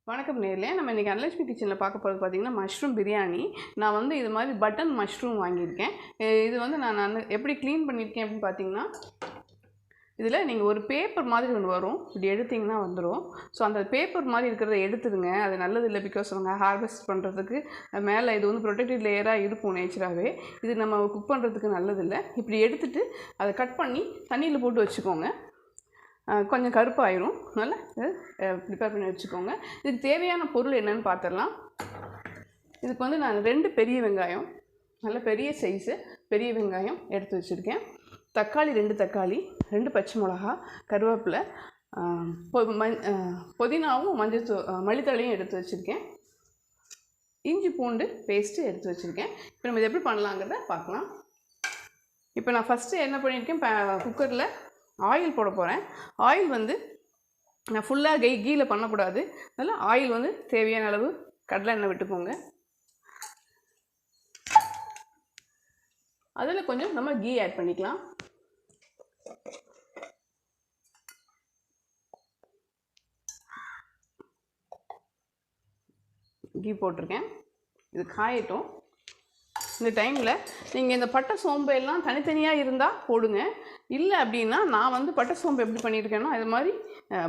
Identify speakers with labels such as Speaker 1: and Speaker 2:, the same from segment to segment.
Speaker 1: வணக்கம் நேர்களே, நம்ம இன்றைக்கி அனலட்சுமி கிச்சனில் பார்க்க போகிறது பார்த்திங்கன்னா மஷ்ரூம் பிரியாணி. நான் வந்து இது மாதிரி பட்டன் மஷ்ரூம் வாங்கியிருக்கேன். இது வந்து நான் எப்படி க்ளீன் பண்ணியிருக்கேன் அப்படின்னு பார்த்தீங்கன்னா, இதில் நீங்கள் ஒரு பேப்பர் மாதிரி ஒன்று வரும், இப்படி எடுத்திங்கன்னா வந்துடும். ஸோ அந்த பேப்பர் மாதிரி இருக்கிறத எடுத்துடுங்க, அது நல்லதில்லை. பிகாஸ் அவங்க ஹார்வெஸ்ட் பண்ணுறதுக்கு மேலே இது வந்து ப்ரொடெக்டட் லேயராக இருக்கும் நேச்சராகவே. இது நம்ம குக் பண்ணுறதுக்கு நல்லதில்லை. இப்படி எடுத்துகிட்டு அதை கட் பண்ணி தண்ணியில் போட்டு வச்சுக்கோங்க. கொஞ்சம் கருப்பாயிரும். நல்லா ப்ரிப்பேர் பண்ணி வச்சுக்கோங்க. இதுக்கு தேவையான பொருள் என்னென்னு பார்த்துடலாம். இதுக்கு வந்து நான் 2 பெரிய வெங்காயம், நல்ல பெரிய சைஸு பெரிய வெங்காயம் எடுத்து வச்சுருக்கேன். தக்காளி 2 தக்காளி, 2 பச்சை மிளகா, கருவேப்பிலை, புதினாவும் மல்லித்தழையும் எடுத்து வச்சுருக்கேன். இஞ்சி பூண்டு பேஸ்ட்டு எடுத்து வச்சுருக்கேன். இப்போ நம்ம இது எப்படி பண்ணலாங்கிறத பார்க்கலாம். இப்போ நான் ஃபஸ்ட்டு என்ன பண்ணியிருக்கேன், குக்கரில் ஆயில் போட போகிறேன். ஆயில் வந்து நான் ஃபுல்லாக கீயில் பண்ணக்கூடாது. அதனால் ஆயில் வந்து தேவையான அளவு கடலை எண்ணெய் விட்டுக்கோங்க. அதில் கொஞ்சம் நம்ம கீ ஆட் பண்ணிக்கலாம். கீ போட்டிருக்கேன். இது காயட்டும். இந்த டைமில் நீங்கள் இந்த பட்டை சோம்பு எல்லாம் தனித்தனியாக இருந்தால் போடுங்க. இல்லை அப்படின்னா நான் வந்து பட்டை சோம்பு எப்படி பண்ணியிருக்கேன்னா, இது மாதிரி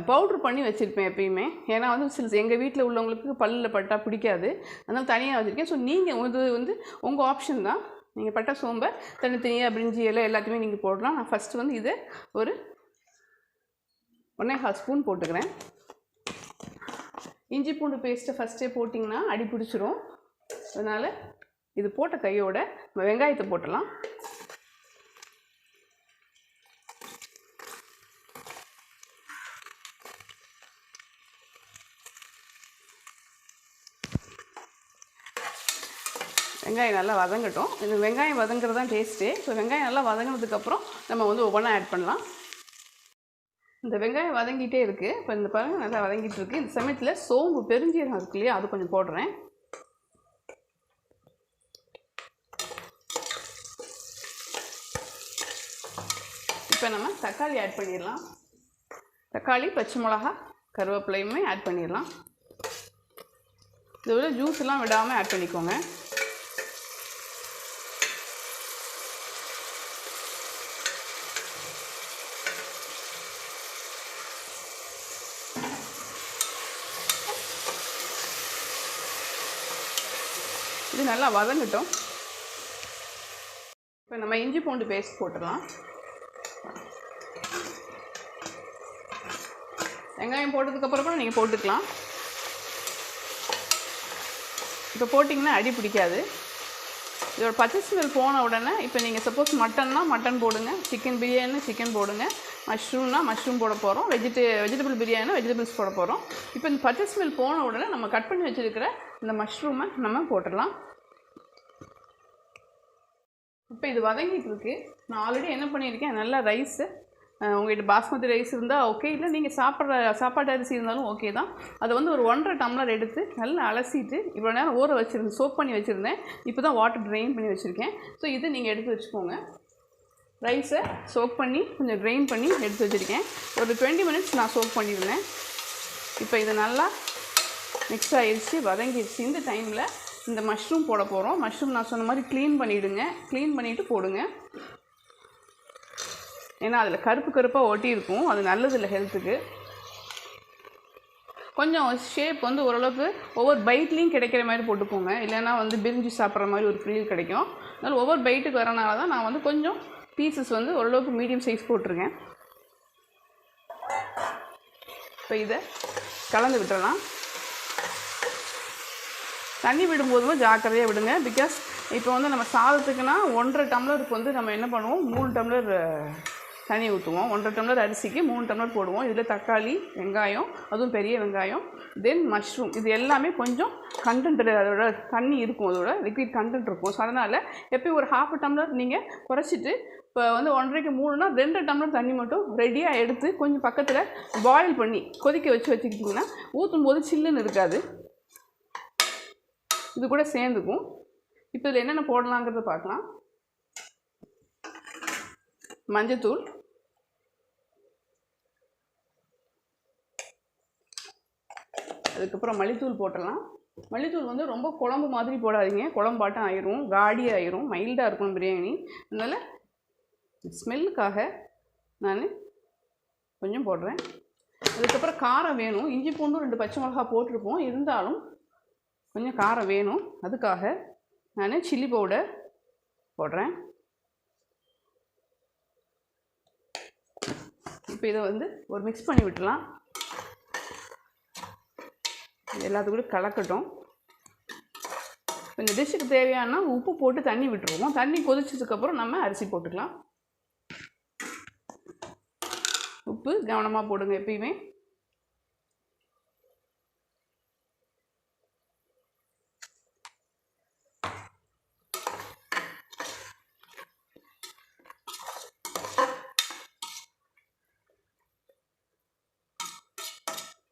Speaker 1: பவுட்ரு பண்ணி வச்சுருப்பேன் எப்பயுமே. ஏன்னா வந்து எங்கள் வீட்டில் உள்ளவங்களுக்கு பல்லில் பட்டா பிடிக்காது, அதனால் தனியாக வச்சுருக்கேன். ஸோ நீங்கள் இது வந்து உங்கள் ஆப்ஷன் தான். நீங்கள் பட்டை சோம்பை தனித்தனியாக பிரிஞ்சி எல்லாம் எல்லாத்தையுமே நீங்கள் போடலாம். நான் ஃபஸ்ட்டு வந்து இதை ஒரு 1.5 ஸ்பூன் போட்டுக்கிறேன். இஞ்சி பூண்டு பேஸ்ட்டை ஃபஸ்ட்டே போட்டிங்கன்னா அடி பிடிச்சிரும். அதனால் இது போட்ட கையோட வெங்காயத்தை போட்டலாம். வெங்காயம் நல்லா வதங்கட்டும். இந்த வெங்காயம் வதங்கிறது தான் டேஸ்ட்டு. ஸோ வெங்காயம் நல்லா வதங்கினதுக்கப்புறம் நம்ம வந்து ஒவ்வொன்றா ஆட் பண்ணலாம். இந்த வெங்காயம் வதங்கிட்டே இருக்குது. இப்போ இந்த பாருங்கள் நல்லா வதங்கிட்டு இருக்குது. இந்த சமயத்தில் சோம்பு பெருஞ்சீரகம் இருக்கு இல்லையா, அது கொஞ்சம் போடுறேன். இப்போ நம்ம தக்காளி ஆட் பண்ணிடலாம். தக்காளி, பச்சை மிளகா, கருவேப்பிலையுமே ஆட் பண்ணிடலாம். இதை விட ஜூஸ்லாம் விடாமல் ஆட் பண்ணிக்கோங்க. இது நல்லா வதங்கட்டும். இப்போ நம்ம இஞ்சி பூண்டு பேஸ்ட் போட்டுடலாம். வெங்காயம் போட்டதுக்கப்புறம் கூட நீங்கள் போட்டுக்கலாம். இப்போ போட்டிங்கன்னா அடி பிடிக்காது. இதோட பச்சை ஸ்மெல் போன உடனே இப்போ நீங்கள் சப்போஸ் மட்டன்னா மட்டன் போடுங்க, சிக்கன் பிரியாணினா சிக்கன் போடுங்க, மஷ்ரூம்னா மஷ்ரூம் போட போகிறோம், வெஜிடபிள் பிரியாணினா வெஜிடபிள்ஸ் போட போகிறோம். இப்போ இந்த பச்சை ஸ்மெல் போன உடனே நம்ம கட் பண்ணி வச்சுருக்கிற இந்த மஷ்ரூமை நம்ம போட்டுடலாம். இப்போ இது வதங்கிட்டு இருக்கு. நான் ஆல்ரெடி என்ன பண்ணியிருக்கேன், நல்லா ரைஸு, உங்கள்கிட்ட பாஸ்மதி ரைஸ் இருந்தால் ஓகே, இல்லை நீங்கள் சாப்பாட்டு அரிசி இருந்தாலும் ஓகே தான். அதை வந்து ஒரு 1.5 டம்ளர் எடுத்து நல்லா அலசிட்டு இவ்வளோ நேரம் ஊற வச்சுருந்தேன், சோக் பண்ணி வச்சுருந்தேன். இப்போ தான் வாட்டர் ட்ரெயின் பண்ணி வச்சுருக்கேன். ஸோ இது நீங்கள் எடுத்து வச்சுக்கோங்க. ரைஸை சோக் பண்ணி கொஞ்சம் ட்ரெயின் பண்ணி எடுத்து வச்சுருக்கேன். ஒரு 20 மினிட்ஸ் நான் சோக் பண்ணியிருந்தேன். இப்போ இது நல்லா மிக்ஸ் ஆகிடுச்சு, வதங்கிடுச்சு. இந்த டைமில் இந்த மஷ்ரூம் போட போகிறோம். மஷ்ரூம் நான் சொன்ன மாதிரி க்ளீன் பண்ணிவிடுங்க. க்ளீன் பண்ணிவிட்டு போடுங்க. ஏன்னா அதில் கருப்பாக ஒட்டி இருக்கும், அது நல்லதில்லை ஹெல்த்துக்கு. கொஞ்சம் ஷேப் வந்து ஓரளவுக்கு ஒவ்வொரு பைட்லேயும் கிடைக்கிற மாதிரி போட்டுக்கோங்க, இல்லைன்னா வந்து பிரிஞ்சு சாப்பிட்ற மாதிரி ஒரு ஃபீல் கிடைக்கும். அதனால் ஒவ்வொரு பைட்டுக்கு வரனால தான் நான் வந்து கொஞ்சம் பீசஸ் வந்து ஓரளவுக்கு மீடியம் சைஸ் போட்டிருக்கேன். இப்போ இதை கலந்து விட்டுறலாம். தண்ணி விடும்போதும் ஜாக்கிரதையாக விடுங்க. பிகாஸ் இப்போ வந்து நம்ம சாதத்துக்குன்னா 1.5 டம்ளருக்கு வந்து நம்ம என்ன பண்ணுவோம், 3 டம்ளர் தண்ணி ஊற்றுவோம். 1.5 டம்ளர் அரிசிக்கு 3 டம்ளர் போடுவோம். இதில் தக்காளி, வெங்காயம், அதுவும் பெரிய வெங்காயம், தென் மஷ்ரூம், இது எல்லாமே கொஞ்சம் கண்டென்ட், அதோட தண்ணி இருக்கும், அதோட லிக்விட் கண்டென்ட் இருக்கும். ஸோ அதனால் எப்போயும் ஒரு 1/2 டம்ளர் நீங்கள் குறைச்சிட்டு, இப்போ வந்து 1.5க்கு 3னா 2 டம்ளர் தண்ணி மட்டும் ரெடியாக எடுத்து கொஞ்சம் பக்கத்தில் பாயில் பண்ணி கொதிக்க வச்சுக்கிட்டிங்கன்னா ஊற்றும் போது சில்லுன்னு இருக்காது, இது கூட சேர்ந்துக்கும். இப்போ இதில் என்னென்ன போடலாங்கிறத பார்க்கலாம். மஞ்சத்தூள், அதுக்கப்புறம் மல்லித்தூள் போட்டுடலாம். மல்லித்தூள் வந்து ரொம்ப குழம்பு மாதிரி போடாதீங்க, குழம்பாட்டம் ஆயிரும், காடி ஆயிரும். மைல்டாக இருக்கும் பிரியாணி. அதனால் ஸ்மெல்லுக்காக நான் கொஞ்சம் போடுறேன். அதுக்கப்புறம் காரம் வேணும். இஞ்சி பூண்டும் 2 பச்சை மிளகா போட்டிருப்போம், இருந்தாலும் கொஞ்சம் காரம் வேணும். அதுக்காக நான் சில்லி பவுடர் போடுறேன். இப்போ இதை வந்து ஒரு மிக்ஸ் பண்ணி விட்டுலாம். எல்லாத்துக்கூட கலக்கட்டும். இந்த டிஷ்ஷுக்கு தேவையான உப்பு போட்டு தண்ணி விட்டுருவோம். தண்ணி கொதிச்சதுக்கப்புறம் நம்ம அரிசி போட்டுக்கலாம். உப்பு கவனமாக போடுங்க எப்பயுமே.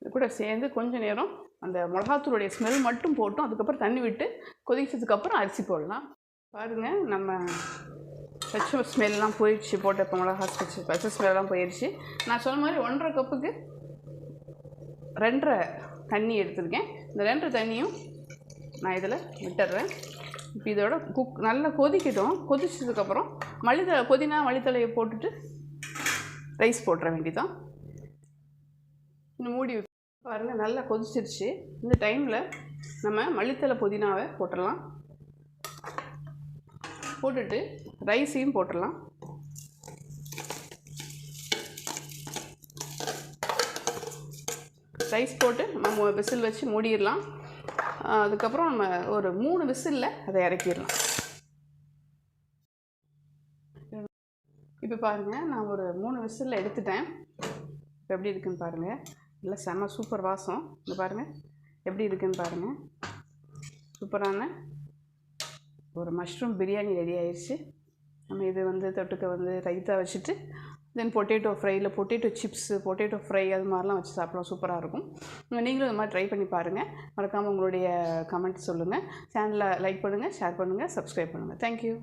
Speaker 1: இது கூட சேர்ந்து கொஞ்சம் நேரம் அந்த மிளகாத்தூளுடைய ஸ்மெல் மட்டும் போட்டோம். அதுக்கப்புறம் தண்ணி விட்டு கொதிச்சதுக்கப்புறம் அரிசி போடலாம். பாருங்கள், நம்ம பச்சை ஸ்மெல்லாம் போயிடுச்சு. போட்ட இப்போ மிளகா பச்சை ஸ்மெல்லாம் போயிடுச்சு. நான் சொன்ன மாதிரி 1.5 கப்புக்கு 2.5 தண்ணி எடுத்துருக்கேன். இந்த 2 தண்ணியும் நான் இதில் விட்டுடுறேன். இப்போ இதோட நல்லா கொதிக்கட்டும். கொதிச்சதுக்கப்புறம் புதினா மல்லித்தலையை போட்டுட்டு ரைஸ் போட்டுற வேண்டியதான். இன்னும் மூடி பாருங்கள், நல்லா கொதிச்சிருச்சு. இந்த டைமில் நம்ம மல்லித்தலை புதினாவை போட்டுடலாம். போட்டுட்டு ரைஸையும் போட்டுடலாம். ரைஸ் போட்டு நம்ம விசில் வச்சு மூடிடலாம். அதுக்கப்புறம் நம்ம ஒரு 3 விசிலில் அதை இறக்கிடலாம். இப்போ பாருங்கள், நான் ஒரு 3 விசிலில் எடுத்துட்டேன். இப்போ எப்படி இருக்குதுன்னு பாருங்கள். இல்லை செம்ம சூப்பர் வாசம். இந்த பாருங்கள் எப்படி இருக்குதுன்னு பாருங்கள். சூப்பரான ஒரு மஷ்ரூம் பிரியாணி ரெடி ஆயிடுச்சு. நம்ம இது வந்து தொட்டுக்க வந்து ரைத்தா வச்சுட்டு தென் பொட்டேட்டோ ஃப்ரையில் பொட்டேட்டோ சிப்ஸு, பொட்டேட்டோ ஃப்ரை அது மாதிரிலாம் வச்சு சாப்பிடலாம். சூப்பராக இருக்கும். நீங்களும் இது மாதிரி ட்ரை பண்ணி பாருங்கள். மறக்காமல் உங்களுடைய கமெண்ட் சொல்லுங்கள். சேனலை லைக் பண்ணுங்கள், ஷேர் பண்ணுங்கள், சப்ஸ்கிரைப் பண்ணுங்கள். தேங்க்யூ.